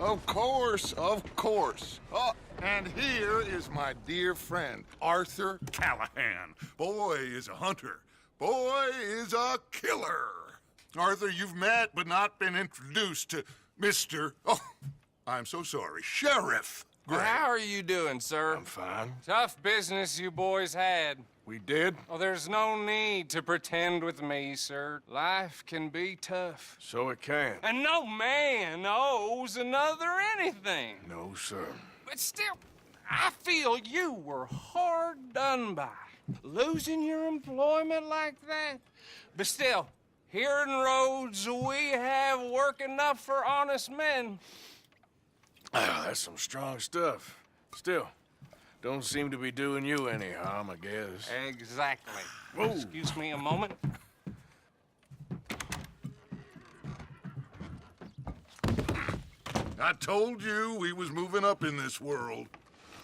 Of course, of course. Oh, and here is my dear friend, Arthur Callahan. Boy is a hunter. Boy is a killer. Arthur, you've met but not been introduced to Mr. Oh, I'm so sorry, Sheriff Gray. Well, how are you doing, sir? I'm fine. Tough business you boys had. We did? Oh, there's no need to pretend with me, sir. Life can be tough. So it can. And no man owes another anything. No, sir. But still, I feel you were hard done by. Losing your employment like that. But still, here in Rhodes, we have work enough for honest men. Ah, that's some strong stuff. Still, don't seem to be doing you any harm, I guess. Exactly. Whoa. Excuse me a moment. I told you we was moving up in this world.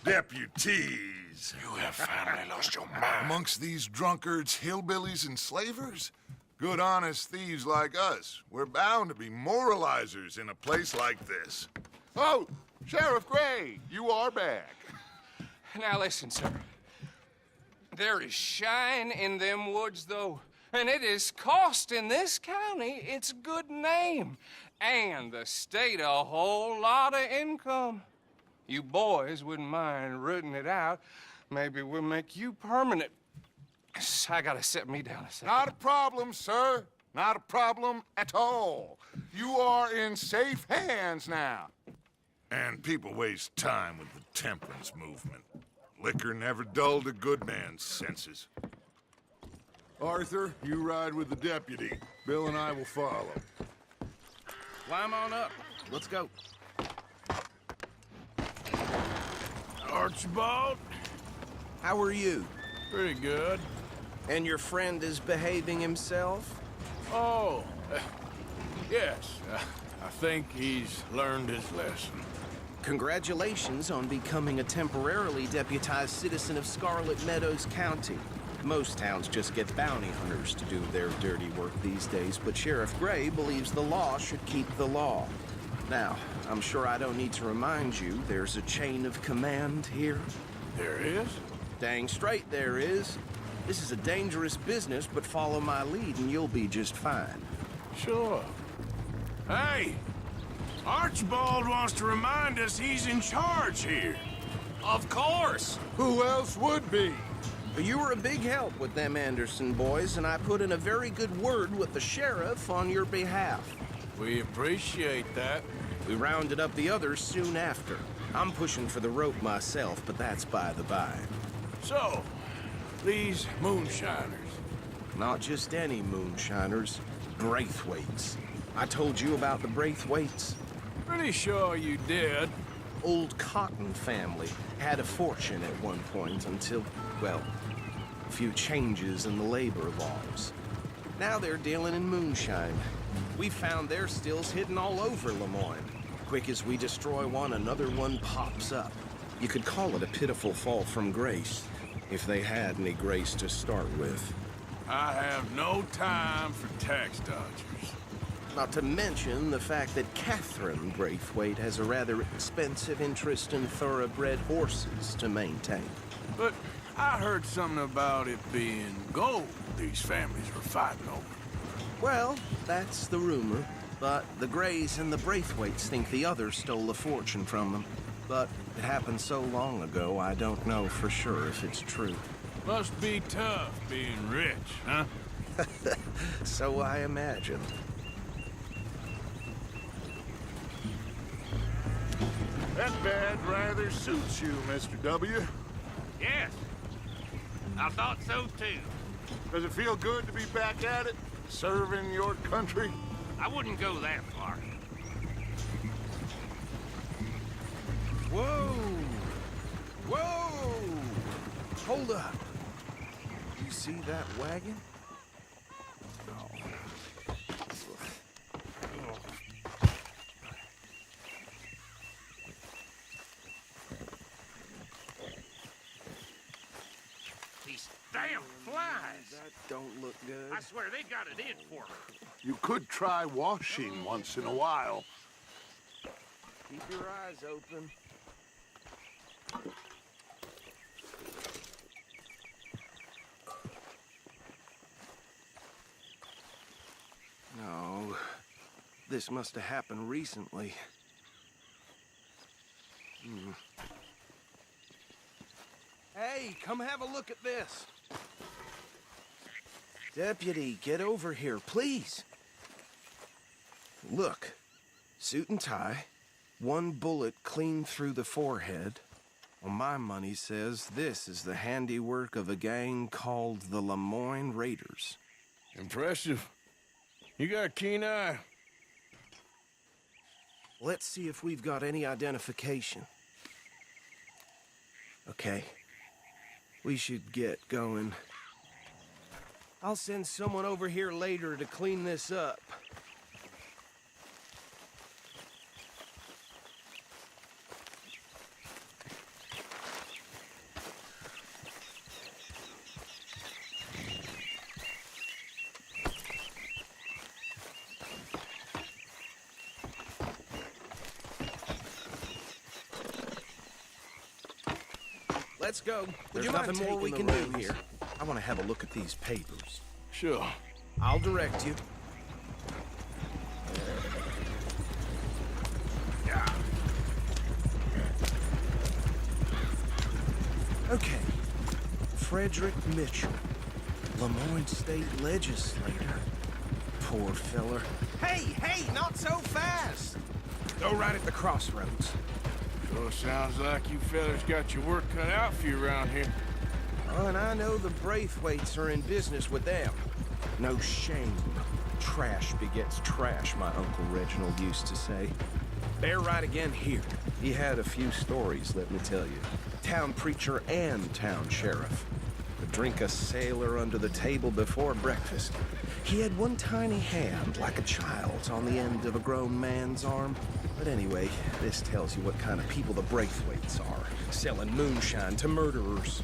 Deputies. You have finally lost your mind. Amongst these drunkards, hillbillies, and slavers? Good honest thieves like us. We're bound to be moralizers in a place like this. Oh, Sheriff Gray, you are back. Now listen, sir. There is shine in them woods, though, and it is costing this county its good name and the state a whole lot of income. You boys wouldn't mind rooting it out. Maybe we'll make you permanent. I gotta set me down a second. Not a problem, sir. Not a problem at all. You are in safe hands now. And people waste time with the temperance movement. Liquor never dulled a good man's senses. Arthur, you ride with the deputy. Bill and I will follow. Climb on up. Let's go. Archibald? How are you? Pretty good. And your friend is behaving himself? Oh, yes. I think he's learned his lesson. Congratulations on becoming a temporarily deputized citizen of Scarlet Meadows County. Most towns just get bounty hunters to do their dirty work these days, but Sheriff Gray believes the law should keep the law. Now, I'm sure I don't need to remind you there's a chain of command here. There is? Dang straight there is. This is a dangerous business, but follow my lead and you'll be just fine. Sure. Hey! Archibald wants to remind us he's in charge here. Of course. Who else would be? You were a big help with them Anderson boys, and I put in a very good word with the sheriff on your behalf. We appreciate that. We rounded up the others soon after. I'm pushing for the rope myself, but that's by the by. So, these moonshiners. Not just any moonshiners, Braithwaites. I told you about the Braithwaites. Pretty sure you did. Old Cotton family had a fortune at one point until, well, a few changes in the labor laws. Now they're dealing in moonshine. We found their stills hidden all over Lemoyne. Quick as we destroy one, another one pops up. You could call it a pitiful fall from grace, if they had any grace to start with. I have no time for tax dodgers. Not to mention the fact that Catherine Braithwaite has a rather expensive interest in thoroughbred horses to maintain. But I heard something about it being gold these families were fighting over. Well, that's the rumor. But the Grays and the Braithwaites think the others stole a fortune from them. But it happened so long ago, I don't know for sure if it's true. Must be tough being rich, huh? So I imagine. That bed rather suits you, Mr. W. Yes, I thought so too. Does it feel good to be back at it, serving your country? I wouldn't go that far. Whoa! Whoa! Hold up. You see that wagon? Oh. These damn flies! That don't look good. I swear they got it in for me. You could try washing once in a while. Keep your eyes open. No, this must have happened recently. Hey, come have a look at this. Deputy, get over here, please. Look, suit and tie, one bullet clean through the forehead. Well, my money says this is the handiwork of a gang called the Lemoyne Raiders. Impressive. You got a keen eye. Let's see if we've got any identification. Okay. We should get going. I'll send someone over here later to clean this up. Let's go. There's nothing more we can do here. I want to have a look at these papers. Sure. I'll direct you. Okay. Frederick Mitchell, Lemoyne State Legislator. Poor feller. Hey, not so fast! Go right at the crossroads. Sure sounds like you fellas got your work cut out for you around here. Oh, and I know the Braithwaites are in business with them. No shame. Trash begets trash, my Uncle Reginald used to say. Bear right again here. He had a few stories, let me tell you. Town preacher and town sheriff. Would drink a sailor under the table before breakfast. He had one tiny hand, like a child's, on the end of a grown man's arm. But anyway, this tells you what kind of people the Braithwaites are, selling moonshine to murderers.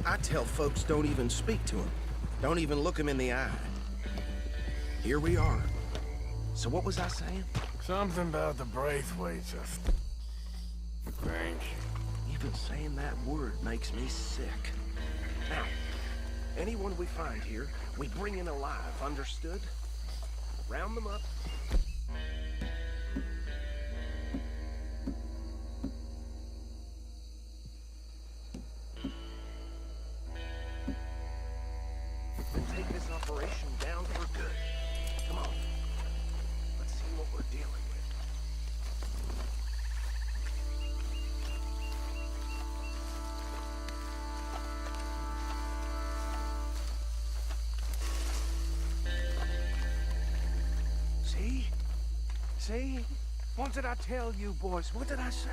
I tell folks don't even speak to them. Don't even look them in the eye. Here we are. So what was I saying? Something about the Braithwaites, I think. Even saying that word makes me sick. Now, anyone we find here, we bring in alive, understood? Round them up. And take this operation down for good. Come on. Let's see what we're dealing with. See? What did I tell you, boys? What did I say?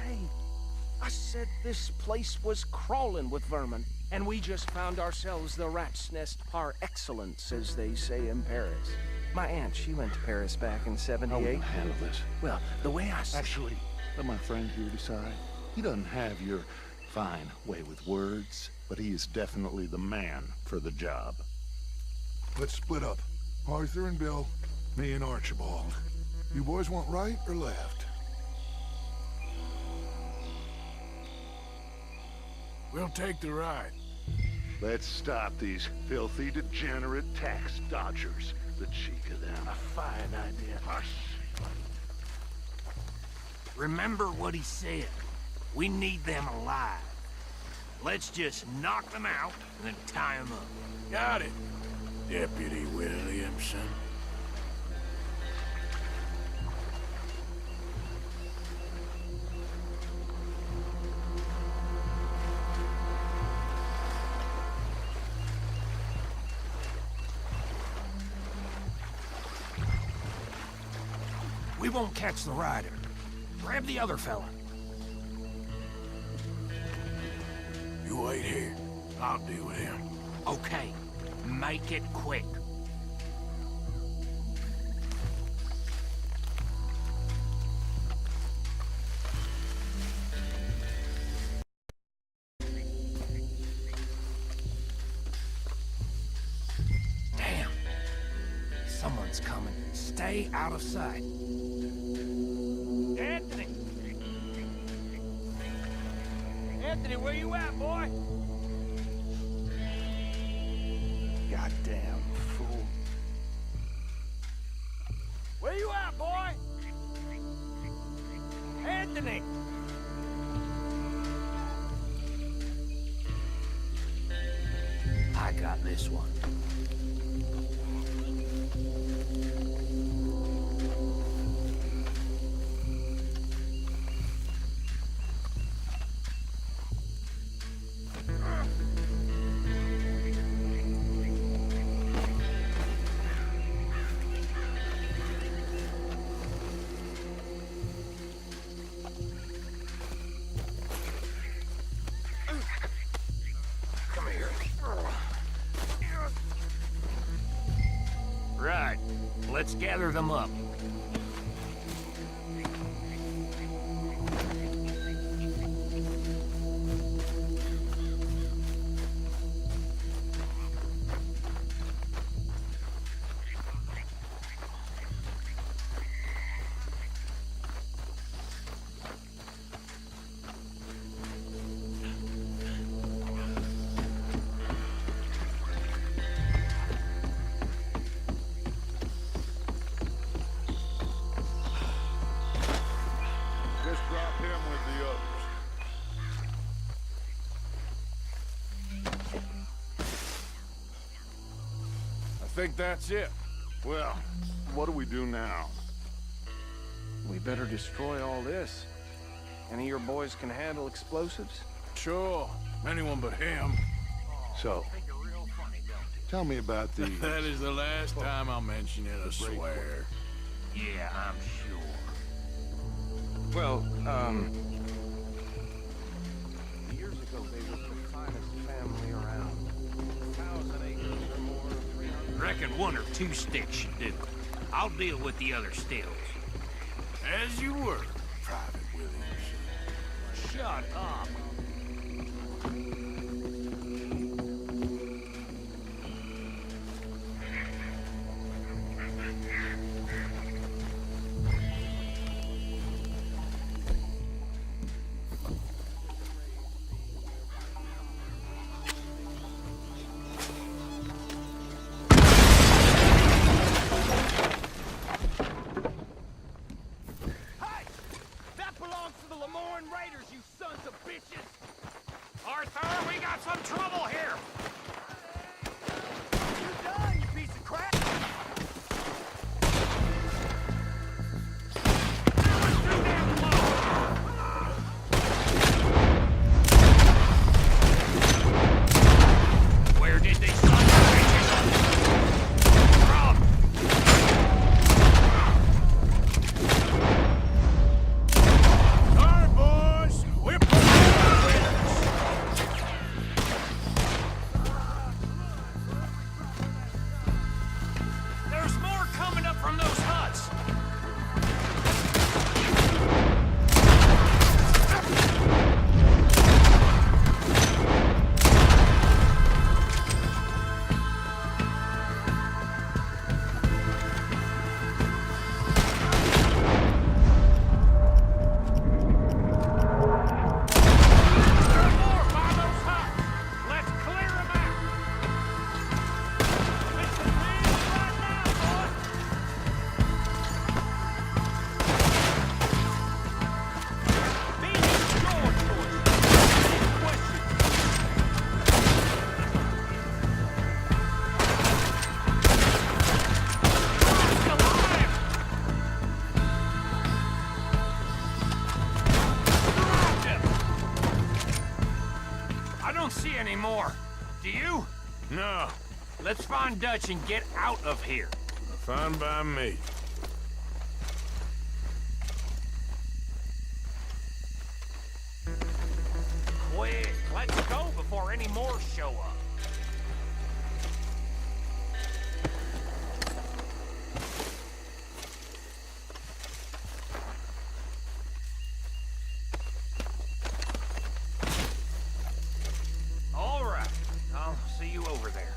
I said this place was crawling with vermin, and we just found ourselves the rat's nest par excellence, as they say in Paris. My aunt, she went to Paris back in '78. I will handle this. Well, the way I Actually, let my friend here decide. He doesn't have your fine way with words, but he is definitely the man for the job. Let's split up. Arthur and Bill, me and Archibald. You boys want right or left? We'll take the ride. Let's stop these filthy, degenerate tax dodgers. The cheek of them. A fine idea. Hush. Remember what he said. We need them alive. Let's just knock them out and then tie them up. Got it, Deputy Williamson. We won't catch the rider. Grab the other fella. You wait here. I'll deal with him. Okay. Make it quick. Damn. Someone's coming. Stay out of sight. Anthony! Anthony, where you at, boy? Goddamn fool. Where you at, boy? Anthony! I got this one. Right. Let's gather them up. Just drop him with the others. I think that's it. Well, what do we do now? We better destroy all this. Any of your boys can handle explosives? Sure. Anyone but him. So, tell me about these. That is the last time I'll mention it, I swear. Yeah, I'm sure. Well, years ago they were the finest family around. 1,000 acres or more, 300... Reckon one or two sticks should do it. I'll deal with the other stills. As you were, Private Williams. Shut up. Arthur, we got some trouble here! You're done, you piece of crap! That was too damn low! Where did these sons of bitches from? All right, boys. We're There's more coming up from those huts! There's more by those huts! Let's clear them out! Listen, man, right now, boys! Being destroyed, boys. Any questions? Christ alive! I don't see any more. Do you? No. Let's find Dutch and get out of here. Fine by me. Quick, let's go before any more show up. All right, I'll see you over there.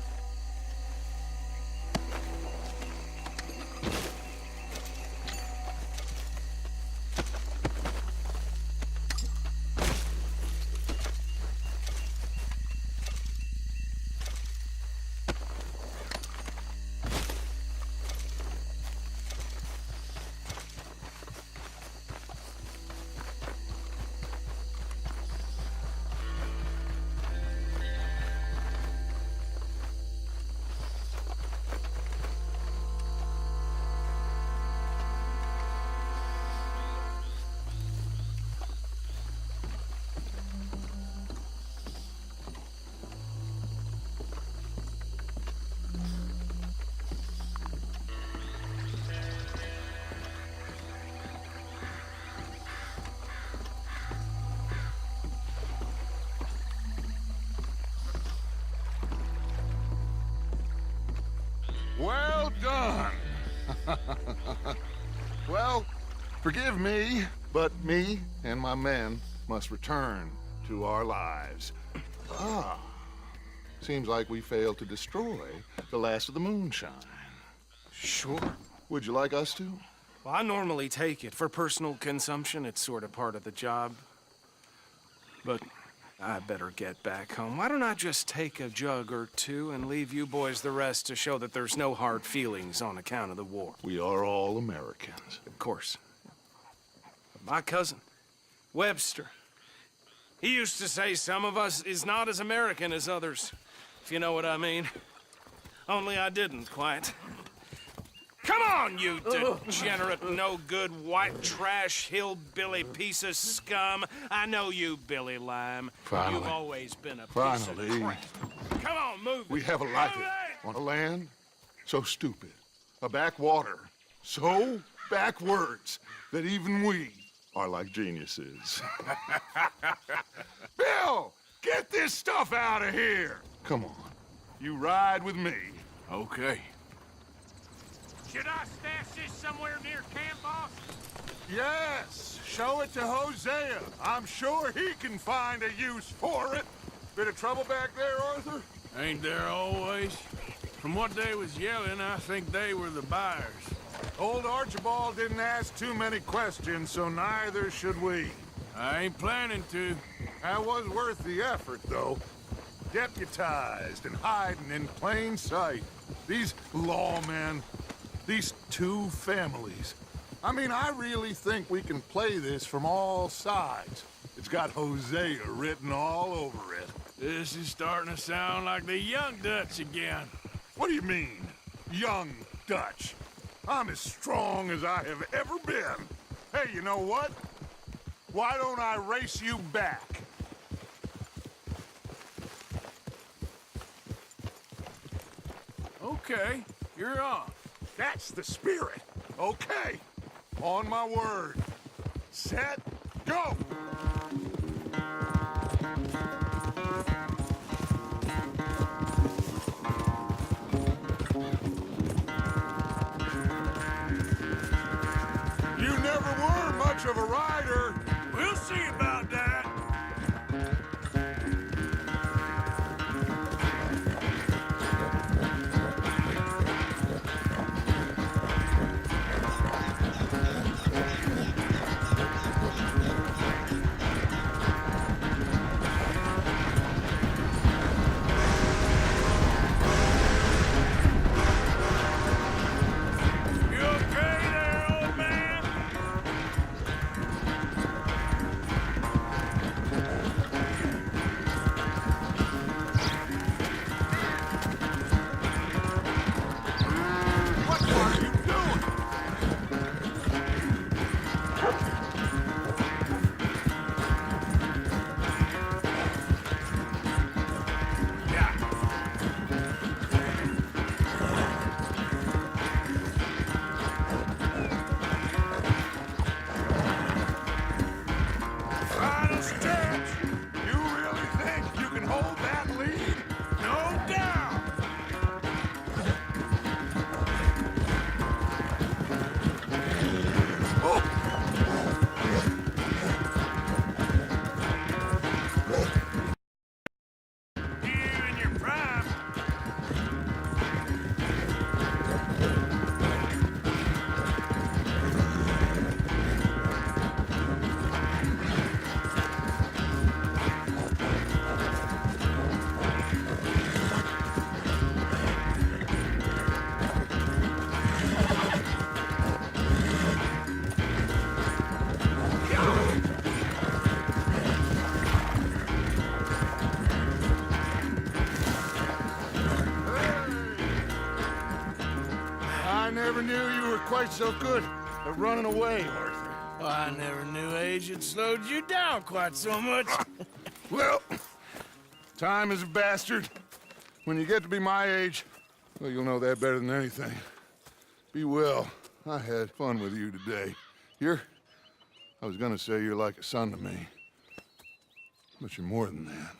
done. Well, forgive me, but me and my men must return to our lives. Ah, seems like we failed to destroy the last of the moonshine. Sure. Would you like us to? Well, I normally take it. For personal consumption, it's sort of part of the job. But I better get back home. Why don't I just take a jug or two and leave you boys the rest to show that there's no hard feelings on account of the war? We are all Americans. Of course. My cousin, Webster, he used to say some of us is not as American as others, if you know what I mean. Only I didn't quite. Come on, you degenerate, no-good, white trash, hillbilly piece of scum. I know you, Billy Lime. Finally. You've always been a piece Finally. of crap. Come on, move We it. have a life Move it. on a land so stupid, a backwater so backwards that even we are like geniuses. Bill, get this stuff out of here. Come on, you ride with me. Okay. Should I stash this somewhere near camp, boss? Yes, show it to Hosea. I'm sure he can find a use for it. Bit of trouble back there, Arthur? Ain't there always? From what they was yelling, I think they were the buyers. Old Archibald didn't ask too many questions, so neither should we. I ain't planning to. That was worth the effort, though. Deputized and hiding in plain sight. These lawmen, these two families. I mean, I really think we can play this from all sides. It's got Hosea written all over it. This is starting to sound like the Young Dutch again. What do you mean, young Dutch? I'm as strong as I have ever been. Hey, you know what? Why don't I race you back? Okay, you're on. That's the spirit. Okay. On my word. Set, go! You never were much of a rider. We'll see about that. You okay there, old man? What are you doing? Final stretch. You really think you can hold that lead? No doubt. You in your prime. I never knew you were quite so good at running away, Arthur. Well, I never knew age had slowed you down quite so much. Well, time is a bastard. When you get to be my age, well, you'll know that better than anything. Be well. I had fun with you today. I was gonna say you're like a son to me, but you're more than that.